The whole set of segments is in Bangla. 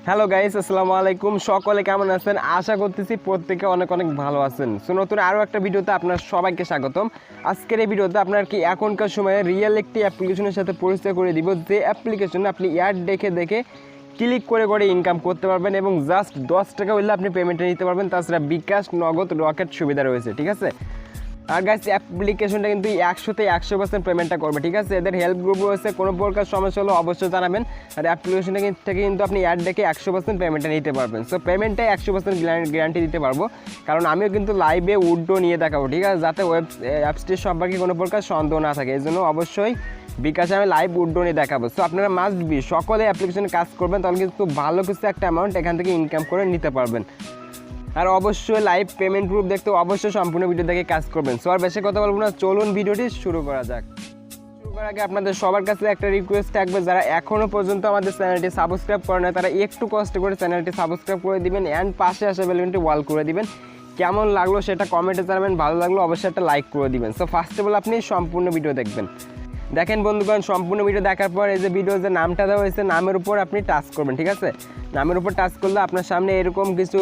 হ্যালো গাইস, আসসালামু আলাইকুম। সকলে কেমন আছেন? আশা করতেছি প্রত্যেকে অনেক অনেক ভালো আছেন। সো নতুন আরও একটা ভিডিওতে আপনার সবাইকে স্বাগতম। আজকের এই ভিডিওতে আপনার কি এখনকার সময়ে রিয়েল একটি অ্যাপ্লিকেশনের সাথে পরিচয় করে দিব, যে অ্যাপ্লিকেশনে আপনি অ্যাড দেখে দেখে ক্লিক করে করে ইনকাম করতে পারবেন এবং জাস্ট 10 টাকা হলে আপনি পেমেন্টটা নিতে পারবেন। তাছাড়া বিকাশ, নগদ, রকেট সুবিধা রয়েছে, ঠিক আছে। আর গাইস, অ্যাপ্লিকেশনটা কিন্তু 100তে 100% পেমেন্টটা করবে, ঠিক আছে। এদের হেল্প গ্রুপ রয়েছে, কোনো প্রকার সমস্যা হলে অবশ্যই জানাবেন। আর অ্যাপ্লিকেশনটা থেকে কিন্তু আপনি অ্যাড দেখে 100% পেমেন্টটা নিতে পারবেন। সো পেমেন্টটাই 100% গ্যারান্টি দিতে পারবো, কারণ আমিও কিন্তু লাইভে উইথড্র নিয়ে দেখাবো, ঠিক আছে, যাতে অ্যাপসটির সম্পর্কে কোনো প্রকার সন্দেহ না থাকে। এই জন্য অবশ্যই বিকাশে আমি লাইভ উইথড্র নিয়ে দেখাবো। সো আপনারা মাস্ট বি সকলে অ্যাপ্লিকেশনে কাজ করবেন, তাহলে কিন্তু ভালো কিছু একটা অ্যামাউন্ট এখান থেকে ইনকাম করে নিতে পারবেন। আর অবশ্যই লাইভ পেমেন্ট প্রুফ দেখতে অবশ্যই সম্পূর্ণ ভিডিও দেখে কাজ করবেন। সো আর বেশি কথা বলবো না, চলুন ভিডিওটি শুরু করা যাক। শুরু করার আগে আপনাদের সবার কাছে একটা রিকোয়েস্ট থাকবে, যারা এখনও পর্যন্ত আমাদের চ্যানেলটি সাবস্ক্রাইব করে না তারা একটু কষ্ট করে চ্যানেলটি সাবস্ক্রাইব করে দিবেন অ্যান্ড পাশে আসা বেল আইকনটি ওয়াল করে দিবেন। কেমন লাগলো সেটা কমেন্টে জানাবেন, ভালো লাগলো অবশ্যই একটা লাইক করে দিবেন। সো ফার্স্ট অফ অল আপনি সম্পূর্ণ ভিডিও দেখবেন। দেখেন বন্ধুগণ, সম্পূর্ণ ভিডিও দেখার পর এই যে ভিডিওর যে নামটা দেওয়া হয়েছে, নামের উপর আপনি টাচ করবেন, ঠিক আছে। নামের উপর টাচ করলে আপনার সামনে এরকম কিছু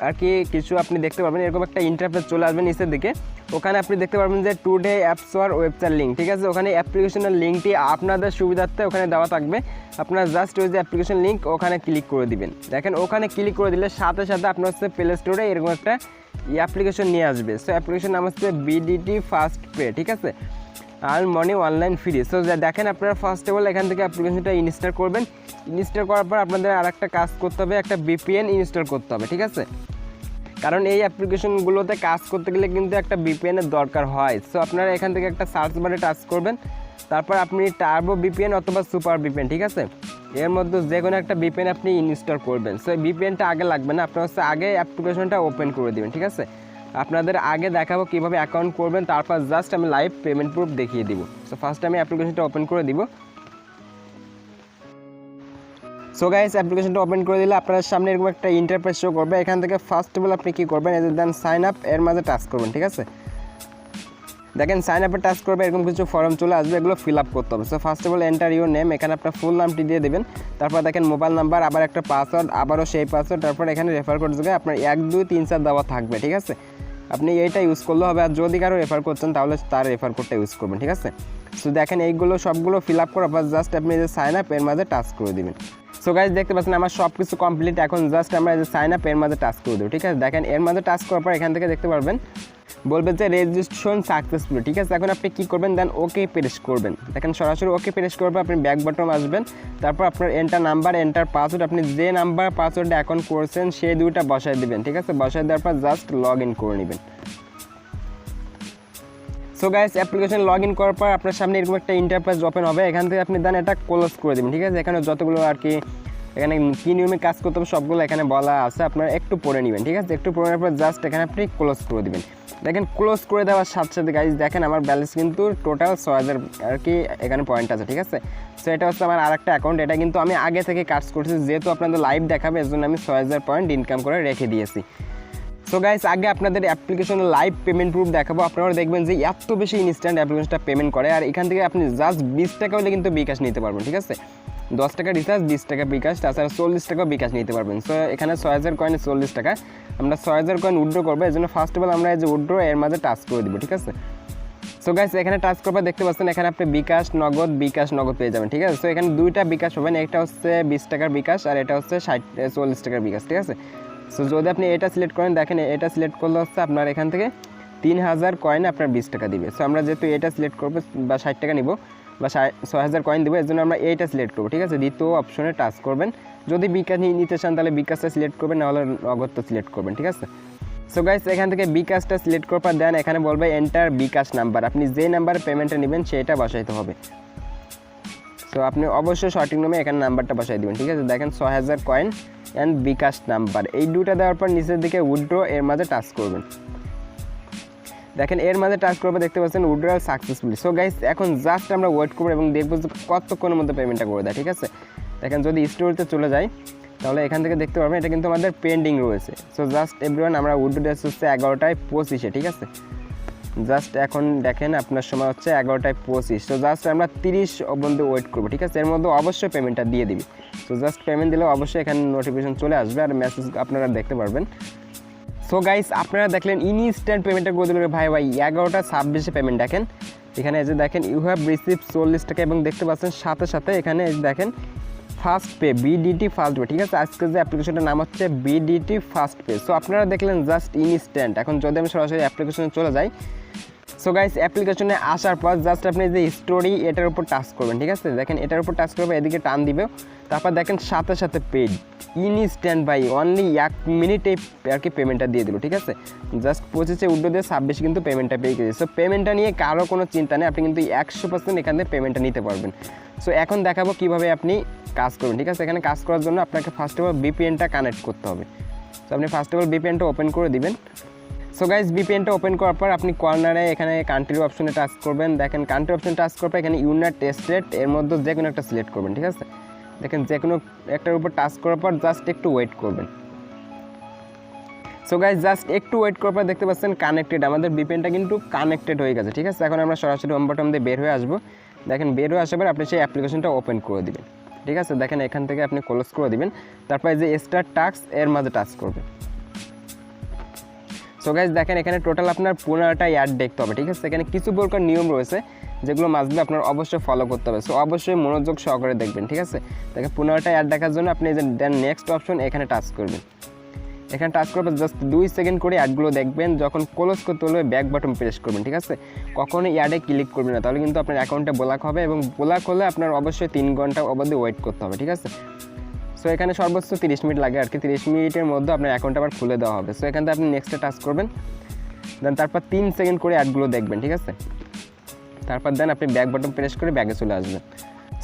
আর কি কিছু আপনি দেখতে পারবেন, এরকম একটা ইন্টারফেস চলে আসবে নিচের দিকে। ওখানে আপনি দেখতে পারবেন যে টুডে অ্যাপস ওর ওয়েবসাইট লিঙ্ক, ঠিক আছে। ওখানে অ্যাপ্লিকেশনের লিঙ্কটি আপনাদের সুবিধার্থে ওখানে দেওয়া থাকবে। আপনার জাস্ট ওই যে অ্যাপ্লিকেশন লিঙ্ক ওখানে ক্লিক করে দিবেন। দেখেন ওখানে ক্লিক করে দিলে সাথে সাথে আপনার হচ্ছে প্লে স্টোরে এরকম একটা অ্যাপ্লিকেশন নিয়ে আসবে। সো অ্যাপ্লিকেশন নাম হচ্ছে বিডিটি ফাস্ট পে, ঠিক আছে, আর মানি অনলাইন ফ্রি। সো দেখেন আপনারা ফার্স্ট অফ অল এখান থেকে অ্যাপ্লিকেশনটা ইনস্টল করবেন। ইনস্টল করার পর আপনাদের আর একটা কাজ করতে হবে, একটা VPN ইনস্টল করতে হবে, ঠিক আছে। কারণ এই অ্যাপ্লিকেশনগুলোতে কাজ করতে গেলে কিন্তু একটা VPN-এর দরকার হয়। সো আপনারা এখান থেকে একটা সার্চ বারে টাচ করবেন, তারপর আপনি টার্বো VPN অথবা সুপার VPN, ঠিক আছে, এর মধ্যে যে কোনো একটা VPN আপনি ইনস্টল করবেন। সো এই VPN-টা আগে লাগবে না, আপনার হচ্ছে আগে অ্যাপ্লিকেশনটা ওপেন করে দেবেন, ঠিক আছে। আপনাদের আগে দেখাবো কীভাবে অ্যাকাউন্ট করবেন, তারপর জাস্ট আমি লাইভ পেমেন্ট প্রুফ দেখিয়ে দিব। সো ফার্স্ট আমি অ্যাপ্লিকেশনটা ওপেন করে দিব। সো গাইস, অ্যাপ্লিকেশনটা ওপেন করে দিলে আপনার সামনে এরকম একটা ইন্টারফেস শো করবে। এখান থেকে ফার্স্ট অফ অল আপনি কী করবেন, এই যে দেন সাইন আপ, এর মাঝে টাচ করবেন, ঠিক আছে। দেখেন সাইন আপে টাচ করবে, এরকম কিছু ফর্ম চলে আসবে, এগুলো ফিল আপ করতে হবে। So first of all enter your name, এখানে আপনার ফুল নামটি দিয়ে দেবেন। তারপর দেখেন মোবাইল নাম্বার, আবার একটা পাসওয়ার্ড, আবারও সেই পাসওয়ার্ড, তারপর এখানে রেফার কোড জায়গায় আপনার 1 2 3 4 দেওয়া থাকবে, ঠিক আছে। আপনি এইটা ইউজ করলে হবে, আর যদি কারো রেফার করছেন তাহলে তার রেফার কোডটা ইউজ করবেন, ঠিক আছে। সো দেখেন এইগুলো সবগুলো ফিল আপ করার পর জাস্ট আপনি যে সাইন আপ এর মাঝে টাচ করে দেবেন। সো গাইজ দেখতে পাচ্ছেন আমার সব কিছু কমপ্লিট। এখন জাস্ট আমরা এই যে সাইন আপ এর মাঝে টাচ করে দেবো, ঠিক আছে। দেখেন এর মাঝে টাচ করার পর এখান থেকে দেখতে পারবেন বলবে যে রেজিস্ট্রেশন সাকসেসফুল, ঠিক আছে। এখন আপনি কী করবেন, দেন ওকে প্রেস করবেন। দেখেন সরাসরি ওকে প্রেস করবে, আপনি ব্যাক বাটন আসবেন, তারপর আপনার এন্টার নাম্বার, এন্টার পাসওয়ার্ড, আপনি যে নাম্বার পাসওয়ার্ডে অ্যাকাউন্ট করছেন সেই দুইটা বসায় দেবেন, ঠিক আছে। বসায় দেওয়ার পর জাস্ট লগ ইন করে নেবেন। So guys, application log in করার পর আপনার সামনে এরকম একটা ইন্টারফেস ওপেন হবে। এখান থেকে আপনি দেন এটা ক্লোজ করে দেবেন, ঠিক আছে। এখানে যতগুলো আর কি এখানে কী নিয়মে কাজ করতে হবে সবগুলো এখানে বলা আছে, আপনারা একটু পড়ে নেবেন, ঠিক আছে। একটু পড়ে নেওয়ার পর জাস্ট এখানে আপনি ক্লোজ করে দেবেন। দেখেন ক্লোজ করে দেওয়ার সাথে সাথে গাইজ দেখেন আমার ব্যালেন্স কিন্তু টোটাল 6000 আর কি এখানে পয়েন্ট আছে, ঠিক আছে। সো এটা হচ্ছে আমার আরেকটা অ্যাকাউন্ট, এটা কিন্তু আমি আগে থেকে কাজ করছি, যেহেতু আপনাদের লাইভ দেখাবে এর জন্য আমি 6000 পয়েন্ট ইনকাম করে রেখে দিয়েছি। সো গাইস, আগে আপনাদের অ্যাপ্লিকেশনে লাইভ পেমেন্ট প্রুফ দেখাবো। আপনারা দেখবেন যে এত বেশি ইনস্ট্যান্ট অ্যাপ্লিকেশনটা পেমেন্ট করে, আর এখান থেকে আপনি জাস্ট 20 টাকা হলে কিন্তু বিকাশ নিতে পারবেন, ঠিক আছে। 10 টাকা রিচার্জ, 20 টাকা বিকাশ, তাছাড়া 40 টাকাও বিকাশ নিতে পারবেন। সো এখানে 6000 কয়েনে 40 টাকা, আমরা 6000 কয়েন উইথড্র করবো। এই জন্য ফার্স্ট অফ অল আমরা এই যে উইথড্র এর মাঝে টাচ করে দিব, ঠিক আছে। সো গাইস, এখানে টাচ করবার দেখতে পাচ্ছেন এখানে আপনি বিকাশ নগদ পেয়ে যাবেন, ঠিক আছে। সো এখানে দুইটা বিকাশ পাবেন, একটা হচ্ছে 20 টাকার বিকাশ আর এটা হচ্ছে 40 টাকার বিকাশ, ঠিক আছে। সো যদি আপনি এটা সিলেক্ট করেন, দেখেন এটা সিলেক্ট করলে হচ্ছে আপনার এখান থেকে 3000 কয়েনে আপনার 20 টাকা দিবে। সো আমরা যেহেতু এটা সিলেক্ট করবো বা 60 টাকা নিব বা 6000 কয়েন দেবো, এর জন্য আমরা এইটা সিলেক্ট করবো, ঠিক আছে। দ্বিতীয় অপশনে টাচ করবেন। যদি বিকাশ নিতে চান তাহলে বিকাশটা সিলেক্ট করবেন, নাহলে নগদটা সিলেক্ট করবেন, ঠিক আছে। সো গাইস, এখান থেকে বিকাশটা সিলেক্ট করার পর দেন এখানে বলবে এন্টার বিকাশ নাম্বার, আপনি যে নাম্বারে পেমেন্টটা নেবেন সেটা বসাইতে হবে। সো আপনি অবশ্যই সঠিক নামে এখানে নাম্বারটা বসাই দেবেন, ঠিক আছে। দেখেন 6000 কয়েন অ্যান্ড বিকাশ নাম্বার, এই দুটো দেওয়ার পর নিচের দিকে উইথড্র এর মাঝে টাচ করবেন। দেখেন এর মাঝে টাচ করবে, দেখতে পাচ্ছেন উইথড্রয়াল সাকসেসফুলি। সো গাইস, এখন জাস্ট আমরা ওয়েট করবো এবং দেখবো যে কতক্ষণের মধ্যে পেমেন্টটা করে দেয়, ঠিক আছে। দেখেন যদি স্টোরিতে চলে যায় তাহলে এখান থেকে দেখতে পারবেন এটা কিন্তু আমাদের পেন্ডিং রয়েছে। সো জাস্ট এভরিওয়ান আমরা উইথড্র ডেট হচ্ছে 11টা 25, ঠিক আছে। জাস্ট এখন দেখেন আপনার সময় হচ্ছে 11:25। তো জাস্ট আমরা 30 অবধি ওয়েট করবো, ঠিক আছে। এর মধ্যে অবশ্যই পেমেন্টটা দিয়ে দিবি। তো জাস্ট পেমেন্ট দিলেও অবশ্যই এখানে নোটিফিকেশন চলে আসবে আর মেসেজ আপনারা দেখতে পারবেন। সো গাইস আপনারা দেখলেন ইনস্ট্যান্ট পেমেন্টটা করে দিল ভাই 11:26 পেমেন্ট। দেখেন এখানে এই যে দেখেন ইউ হ্যাভ রিসিভ 40 টাকা এবং দেখতে পাচ্ছেন সাথে সাথে এখানে এই যে দেখেন first pay BDT first pay, ঠিক আছে। আজকে যে অ্যাপ্লিকেশনটার নাম হচ্ছে বিডিটি ফার্স্ট পে। সো আপনারা দেখলেন জাস্ট ইনস্ট্যান্ট। এখন যদি আমি সরাসরি অ্যাপ্লিকেশনে চলে যাই, সো গাইস অ্যাপ্লিকেশনে আসার পর জাস্ট আপনি যে স্টোরি এটার উপর টাচ করবেন, ঠিক আছে। দেখেন এটার উপর টাচ করবে, এদিকে টান দিবে, তারপর দেখেন সাথে সাথে পেড ইনস্ট্যান্ট বাই অনলি 1 মিনিটে আর কি পেমেন্টটা দিয়ে দিল, ঠিক আছে। জাস্ট 25 উল্টো দিয়ে 26 কিন্তু পেমেন্টটা পেয়ে গেছে। সো পেমেন্টটা নিয়ে কারো কোনো চিন্তা নেই, আপনি কিন্তু 100% এখান থেকে পেমেন্টটা নিতে পারবেন। সো এখন দেখাবো কীভাবে আপনি কাজ করবেন, ঠিক আছে। এখানে কাজ করার জন্য আপনাকে ফার্স্ট অফ অল ভিপিএনটা কানেক্ট করতে হবে। সো আপনি ফার্স্ট অফ অল ভিপিএনটা ওপেন করে দিবেন। সো গাইস ভিপিএনটা ওপেন করার পর আপনি কর্নারে এখানে কান্ট্রি অপশনে টাচ করবেন। দেখেন কান্ট্রি অপশন টাচ করার পর এখানে ইউনাইটেড স্টেট এর মধ্যে যে কোনো একটা সিলেক্ট করবেন, ঠিক আছে। দেখেন যে কোনো একটার উপর টাচ করার পর জাস্ট একটু ওয়েট করবেন। সো গাইস জাস্ট একটু ওয়েট করার পর দেখতে পাচ্ছেন কানেক্টেড, আমাদের ভিপিএনটা কিন্তু কানেক্টেড হয়ে গেছে, ঠিক আছে। এখন আমরা সরাসরি হোম বাটন দিয়ে বের হয়ে আসবো। দেখেন বের হয়ে আসার পর আপনি সেই অ্যাপ্লিকেশনটা ওপেন করে দিবেন, ঠিক আছে। দেখেন এখান থেকে আপনি ক্লোজ করে দিবেন, তারপর যে স্টার টাস্ক এর মাঝে টাচ করবেন। সো গাইস দেখেন এখানে টোটাল আপনার 15টা অ্যাড দেখতে হবে, ঠিক আছে। এখানে কিছু প্রকার নিয়ম রয়েছে যেগুলো মাসবে আপনার অবশ্যই ফলো করতে হবে। সো অবশ্যই মনোযোগ সহকারে দেখবেন, ঠিক আছে। দেখেন 15টা অ্যাড দেখার জন্য আপনি যে দেন নেক্সট অপশন এখানে টাচ করবেন। এখানে টাচ করার পর জাস্ট 2 সেকেন্ড করে অ্যাডগুলো দেখবেন। যখন ক্লোজ করতে হলে ব্যাক বাটন প্রেস করবেন, ঠিক আছে। কখনো অ্যাডে ক্লিক করবেন না, তাহলে কিন্তু আপনার অ্যাকাউন্টটা ব্লক হবে এবং ব্লক হলে আপনার অবশ্যই 3 ঘন্টা অবধি ওয়েট করতে হবে, ঠিক আছে। সো এখানে সর্বোচ্চ 30 মিনিট লাগে আর কি। 30 মিনিটের মধ্যে আপনার অ্যাকাউন্ট আবার খুলে দেওয়া হবে। সো এখান থেকে আপনি নেক্সটে টাচ করবেন, দেন তারপর 3 সেকেন্ড করে অ্যাডগুলো দেখবেন, ঠিক আছে। তারপর দেন আপনি ব্যাক বাটন প্রেস করে ব্যাগে চলে আসবেন।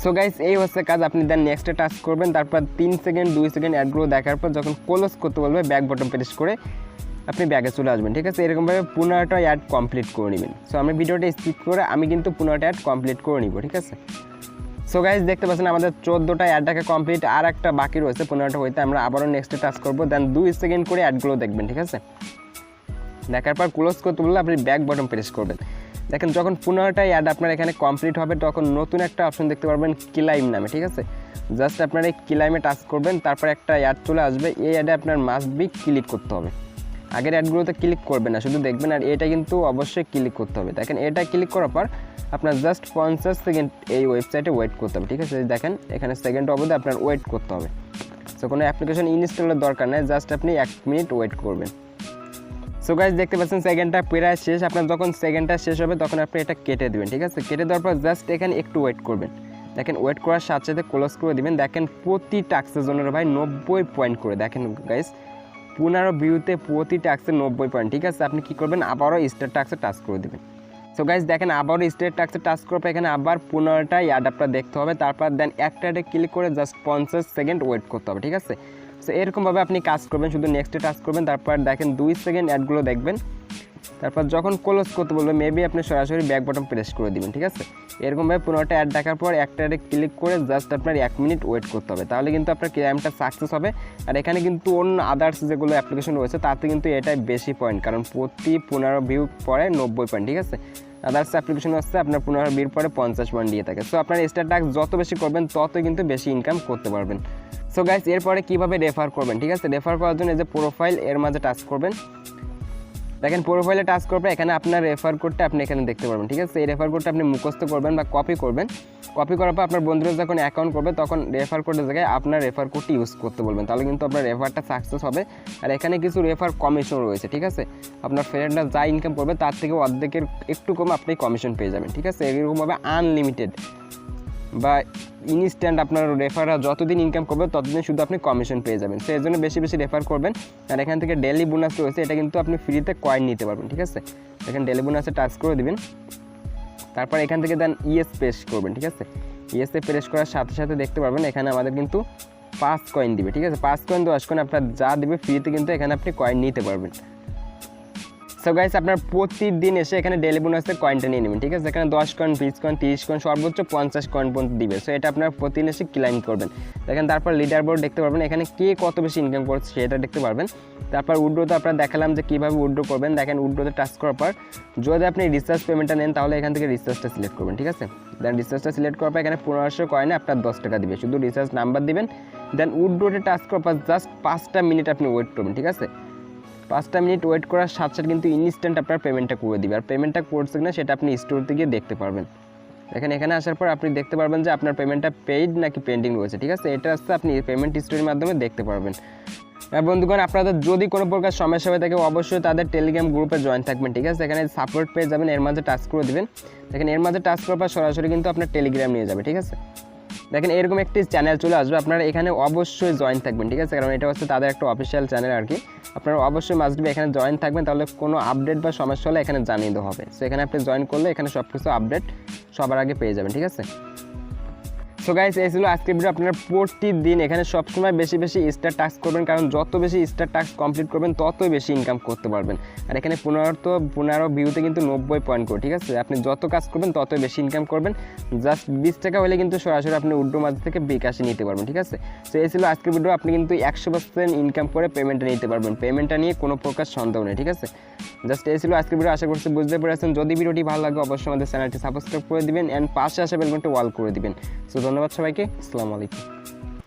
সো গাইস এই হচ্ছে কাজ। আপনি দেন নেক্সটে টাচ করবেন, তারপর 3 সেকেন্ড 2 সেকেন্ড অ্যাডগুলো দেখার পর যখন ক্লোজ করতে বলবে ব্যাক বাটন প্রেস করে আপনি ব্যাগে চলে আসবেন, ঠিক আছে। এরকমভাবে 15টা অ্যাড কমপ্লিট করে নেবেন। সো আমি ভিডিওটা স্কিপ করে আমি কিন্তু 15টা অ্যাড কমপ্লিট করে নিব, ঠিক আছে। সো গাইস দেখতে পাচ্ছেন আমাদের 14টা অ্যাড দেখা কমপ্লিট, আর একটা বাকি রয়েছে 15টা হইতে। আমরা আবারও নেক্সটে টাচ করবো, দেন 2 সেকেন্ড করে অ্যাডগুলো দেখবেন, ঠিক আছে। দেখার পর ক্লোজ করতে বললে আপনি ব্যাক বাটন প্রেস করবেন। দেখেন যখন 15টা অ্যাড আপনার এখানে কমপ্লিট হবে তখন নতুন একটা অপশন দেখতে পারবেন ক্লাইম নামে, ঠিক আছে। জাস্ট আপনার এই ক্লাইমে টাচ করবেন, তারপর একটা অ্যাড চলে আসবে। এই অ্যাডে আপনার মাস্ট বি ক্লিক করতে হবে। আগের অ্যাডগুলোতে ক্লিক করবেন না, শুধু দেখবেন, আর এটা কিন্তু অবশ্যই ক্লিক করতে হবে। দেখেন এটা ক্লিক করার পর আপনার জাস্ট 50 সেকেন্ড এই ওয়েবসাইটে ওয়েট করতে হবে, ঠিক আছে। দেখেন এখানে সেকেন্ড অবধি আপনার ওয়েট করতে হবে। সো কোনো অ্যাপ্লিকেশন ইনস্টলের দরকার নেই, জাস্ট আপনি 1 মিনিট ওয়েট করবেন। সো গাইস দেখতে পাচ্ছেন সেকেন্ডটা প্রায় শেষ। আপনার যখন সেকেন্ডটা শেষ হবে তখন আপনি এটা কেটে দেবেন, ঠিক আছে। কেটে দেওয়ার পর জাস্ট এখানে একটু ওয়েট করবেন। দেখেন ওয়েট করার সাথে সাথে ক্লোজ করে দিবেন। দেখেন প্রতি টাস্কের জন্য ভাই 90 পয়েন্ট করে। দেখেন গাইস 15 ভিউতে প্রতি টাস্কে 90 পয়েন্ট, ঠিক আছে। আপনি কী করবেন, আবারও স্টার টাস্কে টাচ করে দেবেন। সো গাইস দেখেন আবারও স্টার টাস্কে টাচ করার পর এখানে আবার 15টা অ্যাড আপনার দেখতে হবে। তারপর দেন একটা অ্যাডে ক্লিক করে জাস্ট 50 সেকেন্ড ওয়েট করতে হবে, ঠিক আছে। সো এরকমভাবে আপনি কাজ করবেন, শুধু নেক্সটে টাচ করবেন, তারপর দেখেন 2 সেকেন্ড অ্যাডগুলো দেখবেন। তারপর যখন ক্লোজ করতে বলবে মেবি আপনি সরাসরি ব্যাক বাটন প্রেস করে দিবেন, ঠিক আছে। এরকমভাবে 15টা অ্যাড দেখার পর একটা অ্যাডে ক্লিক করে জাস্ট আপনার 1 মিনিট ওয়েট করতে হবে, তাহলে কিন্তু আপনার ক্লাইমটা সাকসেস হবে। আর এখানে কিন্তু অন্য আদার্স যেগুলো অ্যাপ্লিকেশন রয়েছে তাতে কিন্তু এটাই বেশি পয়েন্ট, কারণ প্রতি 15 ভিউ পরে 90 পয়েন্ট, ঠিক আছে। আদার্স অ্যাপ্লিকেশন হচ্ছে আপনার 15 ভিউর পরে 50 পয়েন্ট দিয়ে থাকে। সো আপনার স্টার টাস্ক যত বেশি করবেন তত কিন্তু বেশি ইনকাম করতে পারবেন। সো গাইস এরপরে কীভাবে রেফার করবেন, ঠিক আছে। রেফার করার জন্য এই যে প্রোফাইল এর মাঝে টাচ করবেন। দেখেন প্রোফাইলে টাচ করবে, এখানে আপনার রেফার কোডটা আপনি এখানে দেখতে পারবেন, ঠিক আছে। এই রেফার কোডটা আপনি মুখস্থ করবেন বা কপি করবেন। কপি করার পর আপনার বন্ধুরা যখন অ্যাকাউন্ট করবে তখন রেফার কোডের জায়গায় আপনার রেফার কোডটি ইউজ করতে বলবেন, তাহলে কিন্তু আপনার রেফারটা সাকসেস হবে। আর এখানে কিছু রেফার কমিশন রয়েছে, ঠিক আছে। আপনার ফ্রেন্ডরা যা ইনকাম করবে তার থেকে অর্ধেকের একটু কম আপনি কমিশন পেয়ে যাবেন, ঠিক আছে। এরকমভাবে আনলিমিটেড বা ইনস্ট্যান্ট আপনার রেফাররা যতদিন ইনকাম করবে ততদিন শুধু আপনি কমিশন পেয়ে যাবেন। সো এর জন্য বেশি বেশি রেফার করবেন। আর এখান থেকে ডেলি বোনাস রয়েছে, এটা কিন্তু আপনি ফ্রিতে কয়েন নিতে পারবেন, ঠিক আছে। এখানে ডেলি বোনাসে টাচ করে দিবেন। তারপর এখান থেকে দেন ইএস প্রেস করবেন, ঠিক আছে। ইএসএ প্রেস করার সাথে সাথে দেখতে পারবেন এখানে আমাদের কিন্তু 5 কয়েন দিবে, ঠিক আছে। 5 কয়েন 10 কয়েন আপনার যা দিবে ফ্রিতে কিন্তু এখানে আপনি কয়েন নিতে পারবেন। সো গাইস আপনার প্রতিদিন এসে এখানে ডেইলি বোনাসের কয়েনটা নিয়ে নেবেন, ঠিক আছে। এখানে 10 কয়েন, 20 কয়েন, 30 কয়েন, সর্বোচ্চ 50 কয়েন পর্যন্ত দিবে। সো এটা আপনার প্রতিদিন এসে ক্লাইম করবেন। দেখেন তারপর লিডার বোর্ড দেখতে পারবেন, এখানে কে কত বেশি ইনকাম করছে সেটা দেখতে পারবেন। তারপর উইথড্রোতে আপনারা দেখালাম যে কীভাবে উইথড্রো করবেন। দেখেন উইথড্রোতে টাচ করার পর যদি আপনি রিচার্জ পেমেন্টটা নেন তাহলে এখান থেকে রিচার্জটা সিলেক্ট করবেন, ঠিক আছে। দেন রিচার্জটা সিলেক্ট করার পর এখানে 1500 কয়েনে আপনার 10 টাকা দিবে, শুধু রিচার্জ নাম্বার দিবেন। দেন উইথড্রোতে টাচ করার পর জাস্ট 5টা মিনিট আপনি ওয়েট করবেন, ঠিক আছে। 5টা মিনিট ওয়েট করার সাথে সাথে কিন্তু ইনস্ট্যান্ট আপনার পেমেন্টটা করে দিবে। আর পেমেন্টটা করছে কিনা সেটা আপনি স্টোরতে গিয়ে দেখতে পারবেন। দেখেন এখানে আসার পর আপনি দেখতে পারবেন যে আপনার পেমেন্টটা পেইড নাকি পেন্ডিং রয়েছে, ঠিক আছে। এটা হচ্ছে আপনি পেমেন্ট হিস্ট্রির মাধ্যমে দেখতে পারবেন। আর বন্ধুগণ আপনাদের যদি কোনো প্রকার সমস্যা হয়ে থাকে অবশ্যই তাদের টেলিগ্রাম গ্রুপে জয়েন থাকবেন, ঠিক আছে। এখানে সাপোর্ট পেয়ে যাবেন, এর মাঝে টাচ করে দিবেন। দেখেন এর মাঝে টাচ করার পর সরাসরি কিন্তু আপনার টেলিগ্রাম নিয়ে যাবে, ঠিক আছে। দেখেন এরকম একটি চ্যানেল চলে আসবে, আপনারা এখানে অবশ্যই জয়েন থাকবেন, ঠিক আছে। কারণ এটা হচ্ছে তাদের একটা অফিসিয়াল চ্যানেল আর কি। আপনারা অবশ্যই মাস্ট বি এখানে জয়েন থাকবেন, তাহলে কোনো আপডেট বা সমস্যা হলে এখানে জানিয়ে দেওয়া হবে। সো এখানে আপনি জয়েন করলে এখানে সব কিছু আপডেট সবার আগে পেয়ে যাবেন, ঠিক আছে। সো গাইস এই ছিল আজকের ভিডিও। আপনারা প্রতিদিন এখানে সবসময় বেশি বেশি স্টার টাস্ক করবেন, কারণ যত বেশি স্টার টাস্ক কমপ্লিট করবেন ততই বেশি ইনকাম করতে পারবেন। আর এখানে 15 ভিউতে কিন্তু 90 পয়েন্ট করে, ঠিক আছে। আপনি যত কাজ করবেন ততই বেশি ইনকাম করবেন। জাস্ট 20 টাকা হলে কিন্তু সরাসরি আপনি উইথড্রো মাঝে থেকে বিকাশে নিতে পারবেন, ঠিক আছে। সো এই ছিল আজকের ভিডিও। আপনি কিন্তু 100% ইনকাম করে পেমেন্টটা নিতে পারবেন, পেমেন্টটা নিয়ে কোনো প্রকার সন্দেহ নেই, ঠিক আছে। জাস্ট এই ছিল আজকের ভিডিও। আশা করছি বুঝতে পেরেছেন। যদি ভিডিওটি ভালো লাগে অবশ্যই আমাদের চ্যানেলটি সাবস্ক্রাইব করে দিবেন অ্যান্ড পাশে আসা বেল বাটনটি অল করে দিবেন। সো ধন্যবাদ সবাইকে, আসসালামু আলাইকুম।